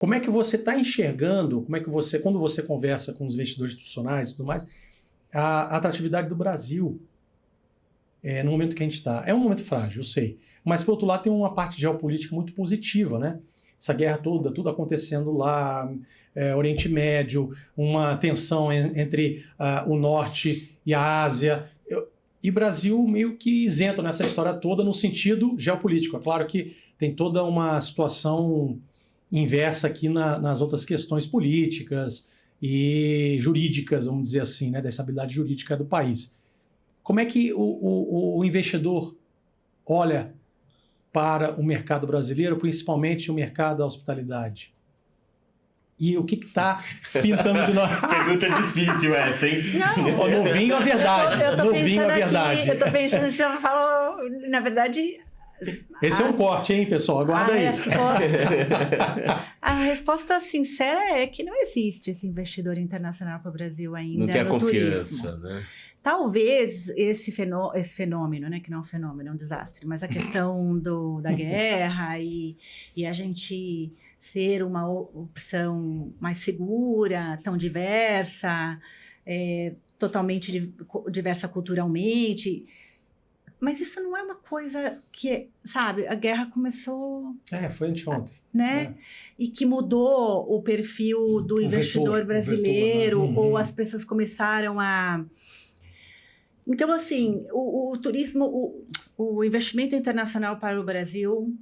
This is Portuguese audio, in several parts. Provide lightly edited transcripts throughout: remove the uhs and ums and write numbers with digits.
Como é que você está enxergando, quando você conversa com os investidores institucionais e tudo mais, a atratividade do Brasil no momento que a gente está? É um momento frágil, eu sei. Mas, por outro lado, tem uma parte geopolítica muito positiva, né? Essa guerra toda, tudo acontecendo lá, Oriente Médio, uma tensão entre o Norte e a Ásia. E Brasil meio que isento nessa história toda no sentido geopolítico. É claro que tem toda uma situação inversa aqui nas outras questões políticas e jurídicas, vamos dizer assim, né, da estabilidade jurídica do país. Como é que o investidor olha para o mercado brasileiro, principalmente o mercado da hospitalidade? E o que está pintando de nós? Pergunta difícil essa, hein? No vinho, a verdade. Eu tô no pensando vinho, a verdade. aqui, eu tô pensando se eu falo, na verdade... Esse é um corte, hein, pessoal? Aguarda aí. A resposta sincera é que não existe esse investidor internacional para o Brasil ainda. Não tem a no confiança, turismo. né? Talvez esse fenômeno, né, que não é um fenômeno, é um desastre, mas a questão da guerra e a gente ser uma opção mais segura, tão diversa, totalmente diversa culturalmente. Mas isso não é uma coisa que, sabe, a guerra começou... Foi anteontem. Né? E que mudou o perfil do investidor brasileiro, vetor, né? ou as pessoas começaram a... Então, assim, o turismo, o investimento internacional para o Brasil,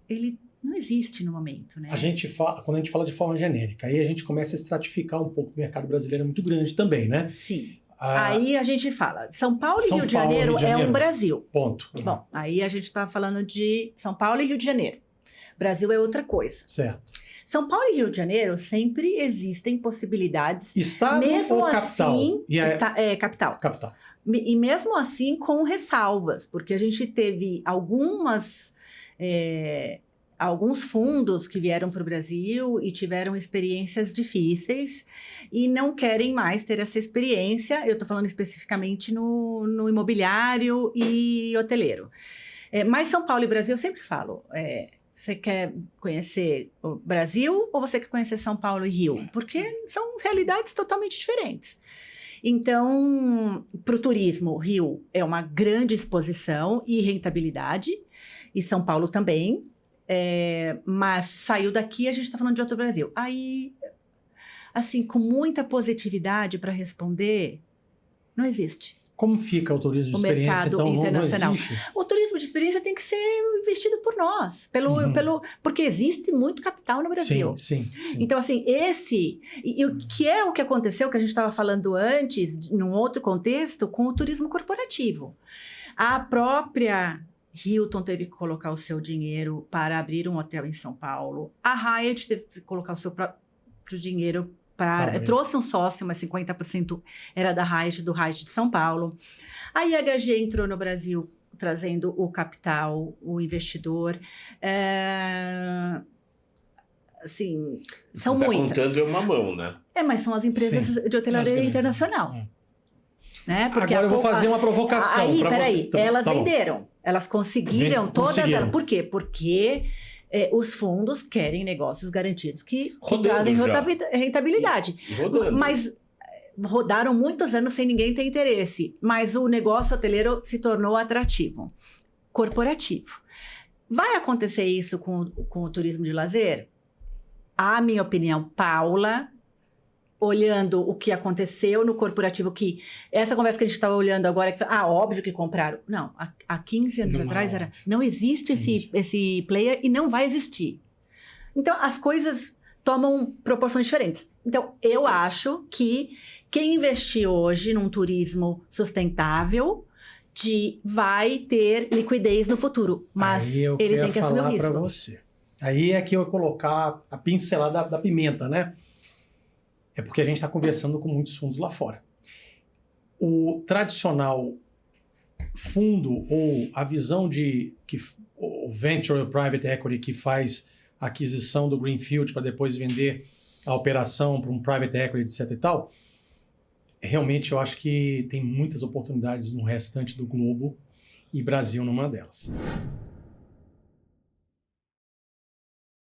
ele não existe no momento, né? Quando a gente fala de forma genérica, aí a gente começa a estratificar um pouco. O mercado brasileiro é muito grande também, né? Sim. Aí a gente fala, São Paulo e Rio de Janeiro é um Brasil. Ponto. Bom, aí a gente está falando de São Paulo e Rio de Janeiro. Brasil é outra coisa. Certo. São Paulo e Rio de Janeiro sempre existem possibilidades. Estado mesmo ou assim, capital? Capital. Capital. E mesmo assim com ressalvas, porque a gente teve alguns fundos que vieram para o Brasil e tiveram experiências difíceis e não querem mais ter essa experiência. Eu estou falando especificamente no imobiliário e hoteleiro. Mas São Paulo e Brasil, eu sempre falo, você quer conhecer o Brasil ou você quer conhecer São Paulo e Rio? Porque são realidades totalmente diferentes. Então, para o turismo, Rio é uma grande exposição e rentabilidade, e São Paulo também. Mas saiu daqui, a gente está falando de outro Brasil. Aí, assim, com muita positividade para responder, não existe. Como fica o turismo de experiência, mercado então, internacional? Não existe? O turismo de experiência tem que ser investido por nós, porque existe muito capital no Brasil. Sim. Então, assim, o que é o que aconteceu, que a gente estava falando antes, num outro contexto, com o turismo corporativo. A própria Hilton teve que colocar o seu dinheiro para abrir um hotel em São Paulo. A Hyatt teve que colocar o seu próprio dinheiro para... trouxe um sócio, mas 50% era da Hyatt, do Hyatt de São Paulo. A IHG entrou no Brasil trazendo o capital, o investidor. Assim, são muitas. Contando uma mão, né? Mas são as empresas de hotelaria internacional. Né? Porque agora eu vou fazer uma provocação para você. Elas venderam. Elas conseguiram todas elas. Por quê? Porque os fundos querem negócios garantidos que trazem rentabilidade. Mas rodaram muitos anos sem ninguém ter interesse. Mas o negócio hoteleiro se tornou atrativo, corporativo. Vai acontecer isso com o turismo de lazer? A minha opinião, Paula, olhando o que aconteceu no corporativo, que essa conversa que a gente estava olhando agora, óbvio que compraram. Não, há 15 anos atrás não existe esse player e não vai existir. Então, as coisas tomam proporções diferentes. Então, eu acho que quem investir hoje num turismo sustentável vai ter liquidez no futuro, mas ele tem que assumir o risco. Você. Aí é que eu vou colocar a pincelada da pimenta, né? É porque a gente está conversando com muitos fundos lá fora. O tradicional fundo ou a visão o venture ou private equity que faz a aquisição do greenfield para depois vender a operação para um private equity, etc. e tal, realmente eu acho que tem muitas oportunidades no restante do globo e Brasil numa delas.